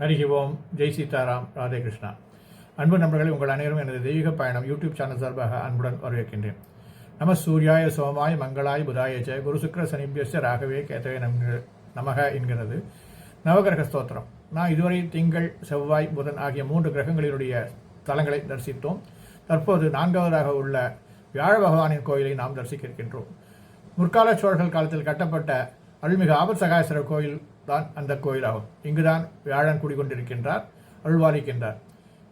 ஹரி ஓம், ஜெய் சீதாராம், ராதே கிருஷ்ணா. அன்பு நண்பர்களை, உங்கள் அனைவரும் எனது தெய்வீக பயணம் யூடியூப் சேனல் சார்பாக அன்புடன் வரவேற்கின்றேன். நம சூர்யாய சோமாய் மங்களாய் புதாயச்ச குரு சுக்கர சனிபியஸ்ய ராகவே கேத்தவே நமக என்கிறது நவகிரக ஸ்தோத்திரம். நான் இதுவரை திங்கள், செவ்வாய், புதன் ஆகிய 3 கிரகங்களினுடைய தலங்களை தரிசித்தோம். தற்போது 4வதாக உள்ள வியாழ பகவானின் கோயிலை நாம் தரிசிக்க இருக்கின்றோம். முற்கால சோழர்கள் காலத்தில் கட்டப்பட்ட அருள்மிகு ஆபத்சகாயேஸ்வரர் கோயில் தான் அந்த கோயிலாகும். இங்குதான் வியாழன் குடிகொண்டிருக்கின்றார், அருள்வாளிக்கின்றார்.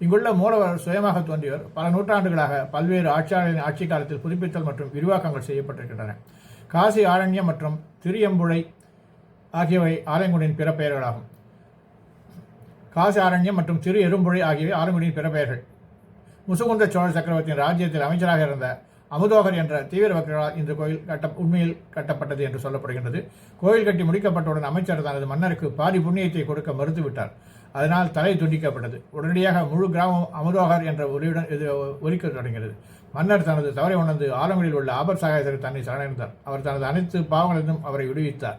இங்குள்ள மூலவர் சுயமாக தோன்றியவர். பல நூற்றாண்டுகளாக பல்வேறு ஆட்சியாளர்களின் ஆட்சி காலத்தில் புதுப்பித்தல் மற்றும் விரிவாக்கங்கள் செய்யப்பட்டிருக்கின்றன. காசி, ஆரண்யம் மற்றும் திரியம்புழை ஆகியவை ஆலயங்குடியின் பிற பெயர்களாகும். காசி, ஆரண்யம் மற்றும் திரு எறும்புழை ஆகியவை ஆலங்குடியின் பிற பெயர்கள். முசுகுந்த சோழ சக்கரவர்த்தியின் ராஜ்யத்தில் அமைச்சராக இருந்த அமுதோகர் என்ற தீவிர பக்தர்களால் இந்த கோயில் உண்மையில் கட்டப்பட்டது என்று சொல்லப்படுகின்றது. கோயில் கட்டி முடிக்கப்பட்டவுடன் அமைச்சர் தனது மன்னருக்கு பாதி புண்ணியத்தை கொடுக்க மறுத்துவிட்டார். அதனால் தலை துண்டிக்கப்பட்டது. உடனடியாக முழு கிராமம் அமுதோகர் என்ற ஒலியுடன் இது ஒலிக்க தொடங்கியது. மன்னர் தனது தவறை உணர்ந்து ஆலங்குடியில் உள்ள ஆபத்சகாயேஸ்வரர் தன்னை சரணடைந்தார். அவர் தனது அனைத்து பாவங்களிலிருந்தும் அவரை விடுவித்தார்.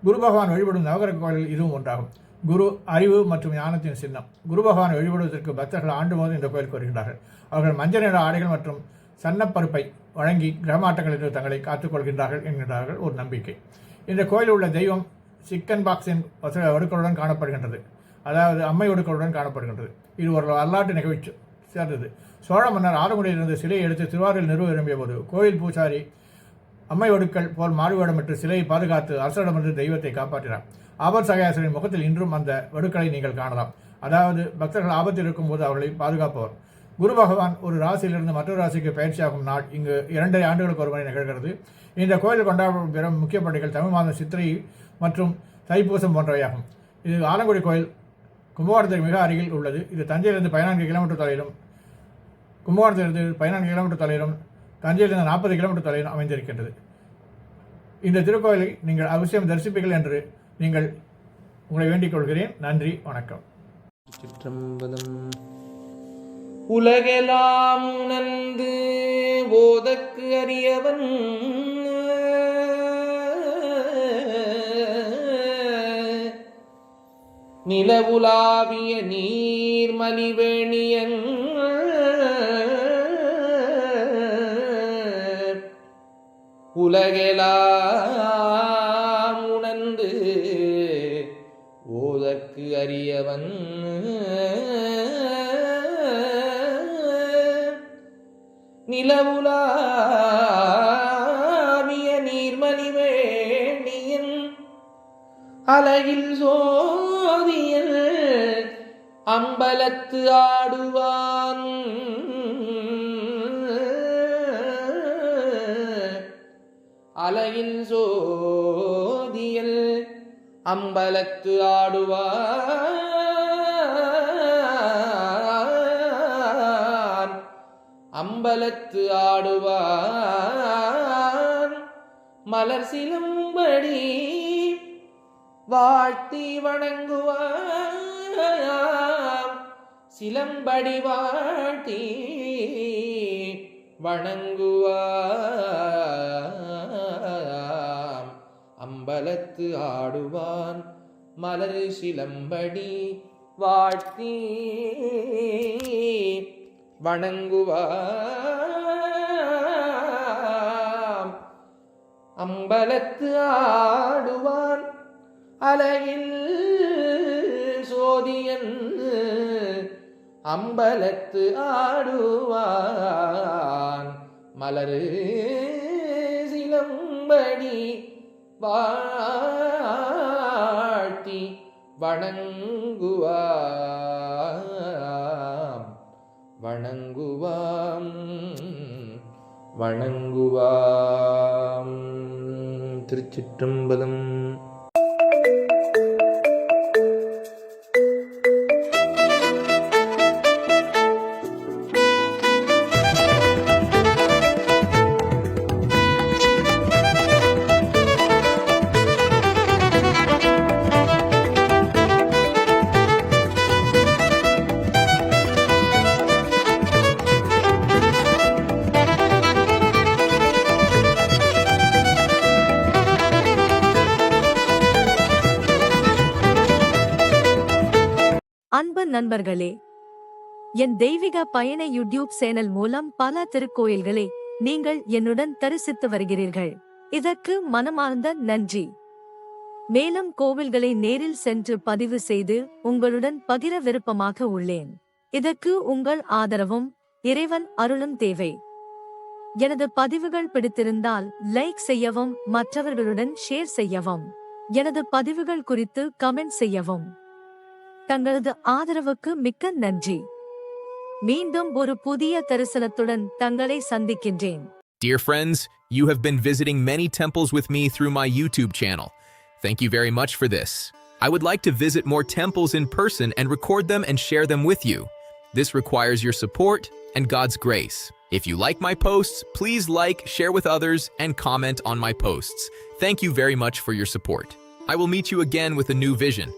குரு பகவான் வழிபடும் நவகிரக கோயில்கள் இதுவும் ஒன்றாகும். குரு அறிவு மற்றும் ஞானத்தின் சின்னம். குரு பகவான் வழிபடுவதற்கு பக்தர்கள் ஆண்டுபோது இந்த கோயிலுக்கு வருகின்றார்கள். அவர்கள் மஞ்சள் நிற ஆடைகள் மற்றும் சன்னப்பருப்பை வழங்கி கிரகமாட்டங்களிலிருந்து தங்களை காத்துக்கொள்கின்றார்கள் என்கிறார்கள் ஒரு நம்பிக்கை. இந்த கோயிலில் உள்ள தெய்வம் சிக்கன் பாக்ஸின் ஒடுக்களுடன் காணப்படுகின்றது. அதாவது அம்மை ஒடுக்களுடன் காணப்படுகின்றது. இது ஒரு வரலாற்று நிகழ்ச்சி சேர்ந்தது. சோழ மன்னர் ஆலங்குடியிலிருந்து சிலையை எடுத்து திருவாரூரில் நிறுவ விரும்பிய போது கோயில் பூசாரி அம்மை ஒடுக்கள் போல் மாறுவேடமிட்டு சிலையை பாதுகாத்து அரசரிடமிருந்து தெய்வத்தை காப்பாற்றினார். ஆபத்சகாயேஸ்வரின் முகத்தில் இன்றும் அந்த வடுக்களை நீங்கள் காணலாம். அதாவது பக்தர்கள் ஆபத்தில் இருக்கும் போது அவர்களை பாதுகாப்பவர். குரு பகவான் ஒரு ராசியிலிருந்து மற்றொரு ராசிக்கு பயிற்சியாகும் நாள் இங்கு 2 ஆண்டுகளுக்கு ஒரு முறை நிகழ்கிறது. இந்த கோயில் கொண்டாடப்படும் பிற முக்கிய பண்டிகைகள் தமிழ் மாதம் சித்திரை மற்றும் தைப்பூசம் போன்றவையாகும். இது ஆலங்குடி கோயில் கும்பகோணத்திற்கு மிக அருகில் உள்ளது. இது தஞ்சையிலிருந்து 14 கிலோமீட்டர் தொலைவிலும், கும்பகோணத்திலிருந்து 14 கிலோமீட்டர் தொலைவிலும், தஞ்சையிலிருந்து 40 கிலோமீட்டர் தொலைவிலும் அமைந்திருக்கின்றது. இந்த திருக்கோயிலை நீங்கள் அவசியம் தரிசிப்பீர்கள் என்று நீங்கள் உங்களை வேண்டிக் கொள்கிறேன். நன்றி, வணக்கம். உலகெல்லாம் உணர்ந்து போதற்கு அறியவன் நிலவுலாவிய நீர்மலிவேணியன் உலகெல்லாம் உணர்ந்து போதற்கு அறியவன் நிலவுலாவிய நீர்மலிவேணியன் அலையில் சோதியல் அம்பலத்து ஆடுவான் அலையில் சோதியல் அம்பலத்து ஆடுவான் அம்பலத்து ஆடுவான் மலர் சிலம்படி வாழ்த்தி வணங்குவான் சிலம்படி வாழ்த்தி வணங்குவான் அம்பலத்து ஆடுவான் மலர் சிலம்படி வாழ்த்தி வணங்குவான் அம்பலத்து ஆடுவான் அலையில் சோதியன் அம்பலத்து ஆடுவான் மலரு சிலம்படி வாழ்த்தி வணங்குவாம் வணங்குவாம் வணங்குவாம். திருச்சிற்றம்பலம். அன்பு நண்பர்களே, என் தெய்வீக பயண யூடியூப் சேனல் மூலம் பல திருக்கோயில்களை நீங்கள் என்னுடன் தரிசித்து வருகிறீர்கள். இதற்கு மனமார்ந்த நன்றி. மேலும் கோவில்களை நேரில் சென்று பதிவு செய்து உங்களுடன் பகிர விருப்பமாக உள்ளேன். இதற்கு உங்கள் ஆதரவும் இறைவன் அருளும் தேவை. எனது பதிவுகள் பிடித்திருந்தால் லைக் செய்யவும், மற்றவர்களுடன் ஷேர் செய்யவும், எனது பதிவுகள் குறித்து கமெண்ட் செய்யவும். தங்களது ஆதரவுக்கு மிக்க நன்றி. மீண்டும் ஒரு புதிய தரிசனத்துடன் தங்களை சந்திக்கின்றேன். Dear friends, you have been visiting many temples with me through my YouTube channel. Thank you very much for this. I would like to visit more temples in person and record them and share them with you. This requires your support and God's grace. If you like my posts, please like, share with others, and comment on my posts. Thank you very much for your support. I will meet you again with a new vision.